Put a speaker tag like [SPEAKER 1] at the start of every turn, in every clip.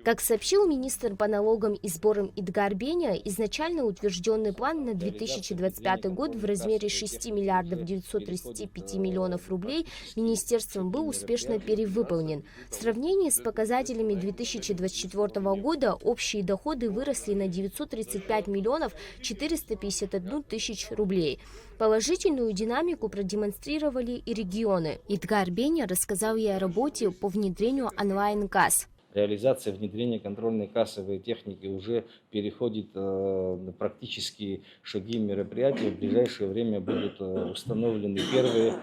[SPEAKER 1] Как сообщил министр по налогам и сборам Эдгар Беня, изначально утвержденный план на 2025 год в размере 6 миллиардов 935 миллионов рублей министерством был успешно перевыполнен. В сравнении с показателями 2024 года общие доходы выросли на 935 миллионов 451 тысяч рублей. Положительную динамику продемонстрировали и регионы. Эдгар Беня рассказал ей о работе по внедрению онлайн-касс.
[SPEAKER 2] Реализация внедрения контрольной кассовой техники уже переходит на практические шаги мероприятия. В ближайшее время будут установлены первые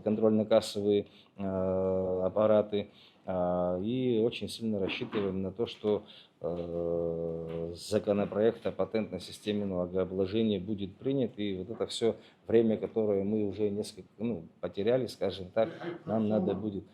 [SPEAKER 2] контрольно-кассовые аппараты. И очень сильно рассчитываем на то, что законопроект о патентной системе налогообложения будет принят. И вот это все время, которое мы уже несколько потеряли, скажем так, нам надо будет.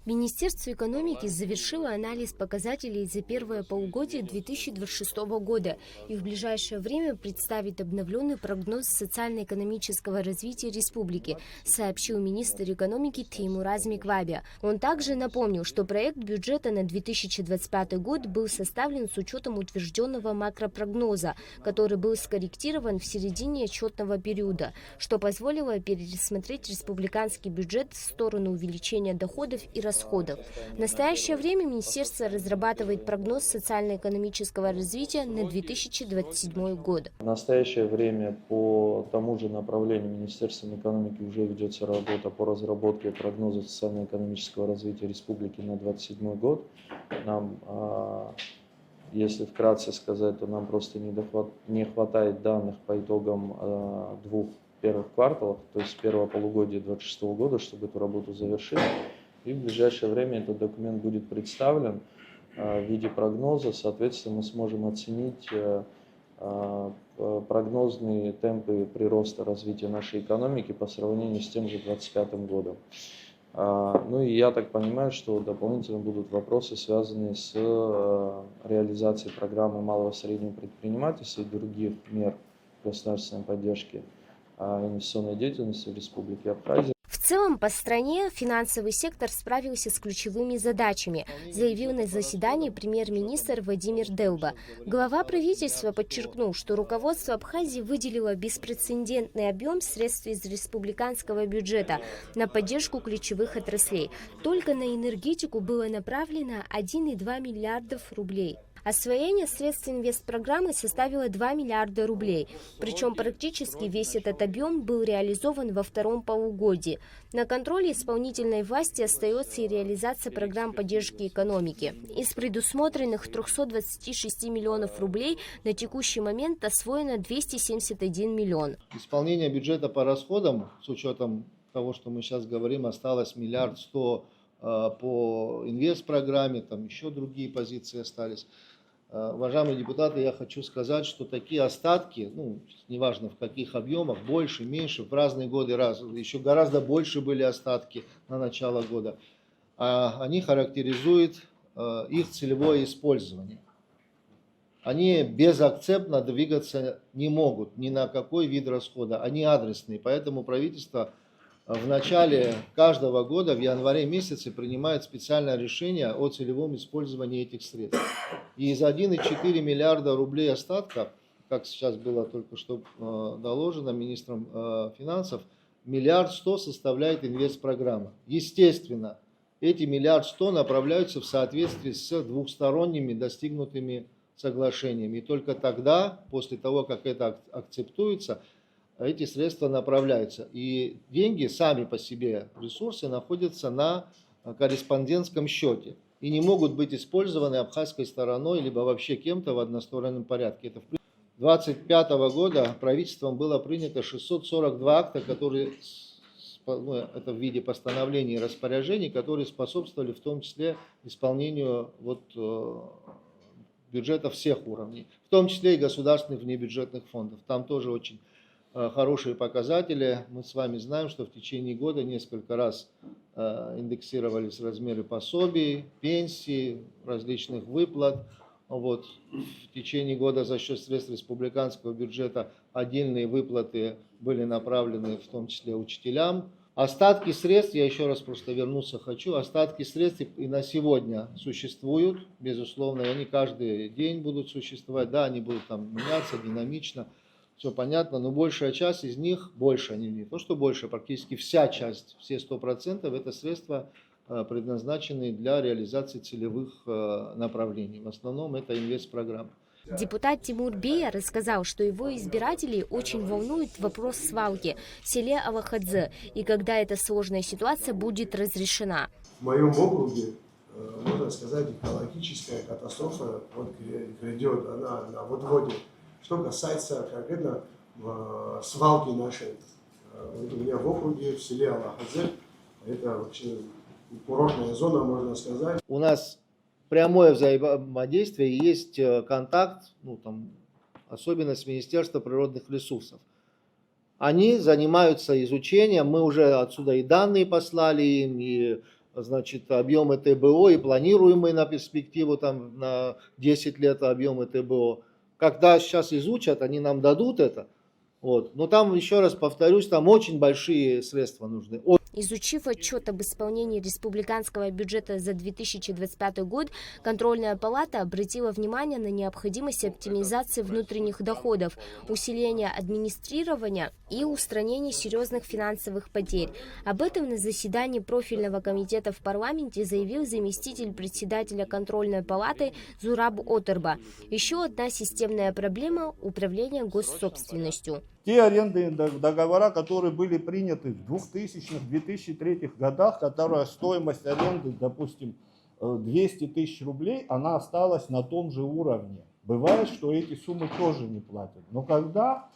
[SPEAKER 1] Министерство экономики завершило анализ показателей за первое полугодие 2026 года и в ближайшее время представит обновленный прогноз социально-экономического развития республики, сообщил министр экономики Теймураз Миквабия. Он также напомнил, что проект бюджета на 2025 год был составлен с учетом утвержденного макропрогноза, который был скорректирован в середине отчетного периода, что позволило пересмотреть республиканский бюджет в сторону увеличения доходов и расходов. В настоящее время министерство разрабатывает прогноз социально-экономического развития на 2027 год.
[SPEAKER 3] В настоящее время по тому же направлению Министерством экономики уже ведется работа по разработке прогноза социально-экономического развития республики на 2027 год. Нам, если вкратце сказать, то нам просто не хватает данных по итогам двух первых кварталов, то есть первого полугодия 2026 года, чтобы эту работу завершить. И в ближайшее время этот документ будет представлен в виде прогноза. Соответственно, мы сможем оценить прогнозные темпы прироста развития нашей экономики по сравнению с тем же 2025 годом. Ну и я так понимаю, что дополнительно будут вопросы, связанные с реализацией программы малого и среднего предпринимательства и других мер государственной поддержки инвестиционной деятельности в Республике Абхазия.
[SPEAKER 1] В целом, по стране финансовый сектор справился с ключевыми задачами, заявил на заседании премьер-министр Владимир Делба. Глава правительства подчеркнул, что руководство Абхазии выделило беспрецедентный объем средств из республиканского бюджета на поддержку ключевых отраслей. Только на энергетику было направлено 1,2 миллиардов рублей. Освоение средств инвестпрограммы составило 2 миллиарда рублей, причем практически весь этот объем был реализован во втором полугодии. На контроле исполнительной власти остается и реализация программ поддержки экономики. Из предусмотренных 326 миллионов рублей на текущий момент освоено 271 миллион.
[SPEAKER 4] Исполнение бюджета по расходам, с учетом того, что мы сейчас говорим, осталось 1 100 000 000 по инвестпрограмме, там еще другие позиции остались. Уважаемые депутаты, я хочу сказать, что такие остатки, неважно в каких объемах, больше, меньше, в разные годы, еще гораздо больше были остатки на начало года, они характеризуют их целевое использование. Они безакцептно двигаться не могут ни на какой вид расхода, они адресные, поэтому правительство в начале каждого года, в январе месяце, принимает специальное решение о целевом использовании этих средств. И из 1,4 миллиарда рублей остатка, как сейчас было только что доложено министром финансов, 1 100 000 000 составляет инвестпрограмма. Естественно, эти 1 100 000 000 направляются в соответствии с двухсторонними достигнутыми соглашениями. И только тогда, после того, как это акцептуется, эти средства направляются. И деньги сами по себе, ресурсы, находятся на корреспондентском счете и не могут быть использованы абхазской стороной либо вообще кем-то в одностороннем порядке. Это 2025 года правительством было принято 642 акта, которые, это в виде постановлений и распоряжений, которые способствовали в том числе исполнению бюджета всех уровней, в том числе и государственных внебюджетных фондов. Там тоже очень хорошие показатели. Мы с вами знаем, что в течение года несколько раз индексировались размеры пособий, пенсий, различных выплат. В течение года за счет средств республиканского бюджета отдельные выплаты были направлены в том числе учителям. Остатки средств, я еще раз просто вернуться хочу, остатки средств и на сегодня существуют, безусловно, и они каждый день будут существовать, да, они будут там меняться динамично, все понятно, но большая часть из них, больше, не то что больше, практически вся часть, все 100% это средства предназначены для реализации целевых направлений. В основном это инвестпрограммы.
[SPEAKER 1] Депутат Тимур Бея рассказал, что его избирателей очень волнует вопрос свалки в селе Алахадзе и когда эта сложная ситуация будет разрешена.
[SPEAKER 5] В моем округе, можно сказать, экологическая катастрофа грядет, она на подходе. Что касается конкретно свалки нашей, у меня в округе, в селе Алахадзе, это вообще курортная зона, можно сказать.
[SPEAKER 4] У нас прямое взаимодействие, есть контакт, особенно с Министерством природных ресурсов. Они занимаются изучением, мы уже отсюда и данные послали им, и объемы ТБО, и планируемые на перспективу на 10 лет объемы ТБО. Когда сейчас изучат, они нам дадут это. Но там, еще раз повторюсь, там очень большие средства нужны.
[SPEAKER 1] Изучив отчет об исполнении республиканского бюджета за 2025 год, Контрольная палата обратила внимание на необходимость оптимизации внутренних доходов, усиления администрирования и устранения серьезных финансовых потерь. Об этом на заседании профильного комитета в парламенте заявил заместитель председателя Контрольной палаты Зураб Отерба. Еще одна системная проблема – управление госсобственностью.
[SPEAKER 6] Те арендные договора, которые были приняты в 2000-2003 годах, которая стоимость аренды, допустим, 200 тысяч рублей, она осталась на том же уровне. Бывает, что эти суммы тоже не платят. Но когда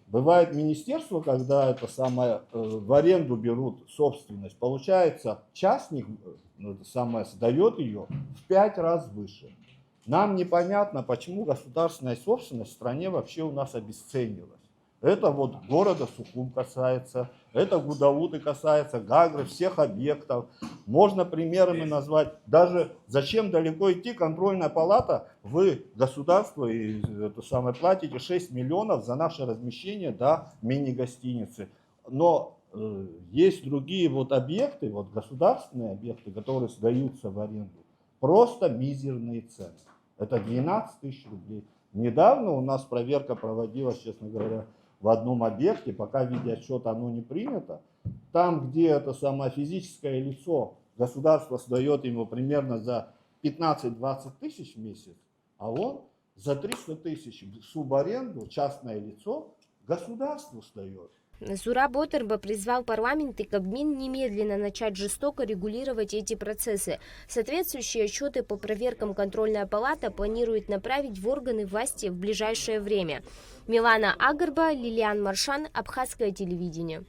[SPEAKER 6] бывает министерство, когда в аренду берут собственность, получается, частник сдает ее в 5 раз выше. Нам непонятно, почему государственная собственность в стране вообще у нас обесценилась. Это города Сухум касается, это Гудауты касается, Гагры, всех объектов. Можно примерами назвать. Даже зачем далеко идти, контрольная палата, вы государство платите 6 миллионов за наше размещение мини-гостиницы. Но есть другие объекты, государственные объекты, которые сдаются в аренду. Просто мизерные цены. Это 12 тысяч рублей. Недавно у нас проверка проводилась, честно говоря, в одном объекте, пока видеоотчет оно не принято. Там, где физическое лицо, государство сдает ему примерно за 15-20 тысяч в месяц, а он за 300 тысяч в субаренду, частное лицо, государству сдает.
[SPEAKER 1] Зураб Отерба призвал парламент и Кабмин немедленно начать жестоко регулировать эти процессы. Соответствующие отчеты по проверкам Контрольная палата планирует направить в органы власти в ближайшее время. Милана Агарба, Лилиан Маршан, Абхазское телевидение.